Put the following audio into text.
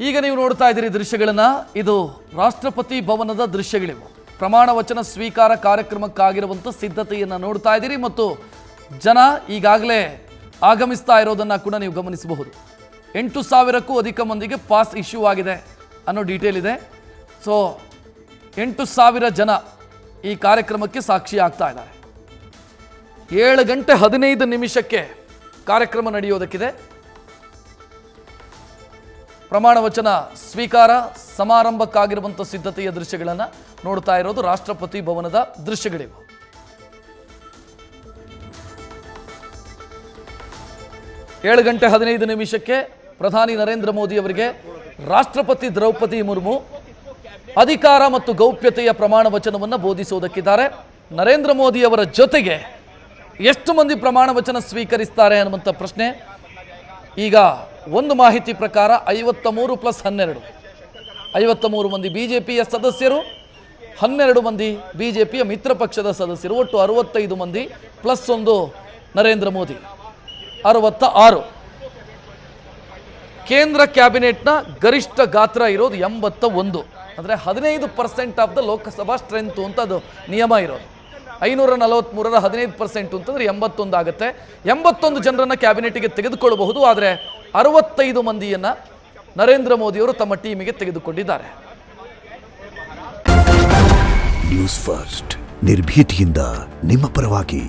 ಈಗ ನೀವು ನೋಡ್ತಾ ಇದ್ದೀರಿ ದೃಶ್ಯಗಳನ್ನು. ಇದು ರಾಷ್ಟ್ರಪತಿ ಭವನದ ದೃಶ್ಯಗಳಿವು. ಪ್ರಮಾಣ ವಚನ ಸ್ವೀಕಾರ ಕಾರ್ಯಕ್ರಮಕ್ಕಾಗಿರುವಂಥ ಸಿದ್ಧತೆಯನ್ನು ನೋಡ್ತಾ ಇದ್ದೀರಿ ಮತ್ತು ಜನ ಈಗಾಗಲೇ ಆಗಮಿಸ್ತಾ ಇರೋದನ್ನು ಕೂಡ ನೀವು ಗಮನಿಸಬಹುದು. 8,000ಕ್ಕೂ ಅಧಿಕ ಮಂದಿಗೆ ಪಾಸ್ ಇಶ್ಯೂ ಆಗಿದೆ ಅನ್ನೋ ಡೀಟೇಲ್ ಇದೆ. ಸೊ 8,000 ಜನ ಈ ಕಾರ್ಯಕ್ರಮಕ್ಕೆ ಸಾಕ್ಷಿ ಆಗ್ತಾ ಇದ್ದಾರೆ. 7 ಗಂಟೆ 15 ನಿಮಿಷಕ್ಕೆ ಕಾರ್ಯಕ್ರಮ ನಡೆಯೋದಕ್ಕಿದೆ. ಪ್ರಮಾಣ ವಚನ ಸ್ವೀಕಾರ ಸಮಾರಂಭಕ್ಕಾಗಿರುವಂಥ ಸಿದ್ಧತೆಯ ದೃಶ್ಯಗಳನ್ನು ನೋಡ್ತಾ ಇರೋದು ರಾಷ್ಟ್ರಪತಿ ಭವನದ ದೃಶ್ಯಗಳಿವು. ಏಳು ಗಂಟೆ 15 ನಿಮಿಷಕ್ಕೆ ಪ್ರಧಾನಿ ನರೇಂದ್ರ ಮೋದಿ ಅವರಿಗೆ ರಾಷ್ಟ್ರಪತಿ ದ್ರೌಪದಿ ಮುರ್ಮು ಅಧಿಕಾರ ಮತ್ತು ಗೌಪ್ಯತೆಯ ಪ್ರಮಾಣ ವಚನವನ್ನು ಬೋಧಿಸುವುದಕ್ಕಿದ್ದಾರೆ. ನರೇಂದ್ರ ಮೋದಿ ಅವರ ಜೊತೆಗೆ ಎಷ್ಟು ಮಂದಿ ಪ್ರಮಾಣ ವಚನ ಸ್ವೀಕರಿಸ್ತಾರೆ ಅನ್ನುವಂಥ ಪ್ರಶ್ನೆ. ಈಗ ಒಂದು ಮಾಹಿತಿ ಪ್ರಕಾರ 53 + 12 53 ಮಂದಿ ಬಿಜೆಪಿಯ ಸದಸ್ಯರು, 12 ಮಂದಿ ಬಿಜೆಪಿಯ ಮಿತ್ರ ಪಕ್ಷದ ಸದಸ್ಯರು, ಒಟ್ಟು 65 ಮಂದಿ ಪ್ಲಸ್ 1 ನರೇಂದ್ರ ಮೋದಿ 66. ಕೇಂದ್ರ ಕ್ಯಾಬಿನೆಟ್ನ ಗರಿಷ್ಠ ಗಾತ್ರ ಇರೋದು 81, ಅಂದರೆ 15% ಆಫ್ ದ ಲೋಕಸಭಾ ಸ್ಟ್ರೆಂತ್ ಅಂತ ಅದು ನಿಯಮ ಇರೋದು. 543ರ 15% ಅಂತಂದರೆ 81 ಆಗುತ್ತೆ. 81 ಜನರನ್ನು ಕ್ಯಾಬಿನೆಟ್ಗೆ ತೆಗೆದುಕೊಳ್ಳಬಹುದು. ಆದರೆ 65 ಮಂದಿಯನ್ನು ನರೇಂದ್ರ ಮೋದಿಯವರು ತಮ್ಮ ಟೀಮಿಗೆ ತೆಗೆದುಕೊಂಡಿದ್ದಾರೆ. ನ್ಯೂಸ್ ಫಸ್ಟ್ ನಿರ್ಭೀತಿಯಿಂದ ನಿಮ್ಮ ಪರವಾಗಿ.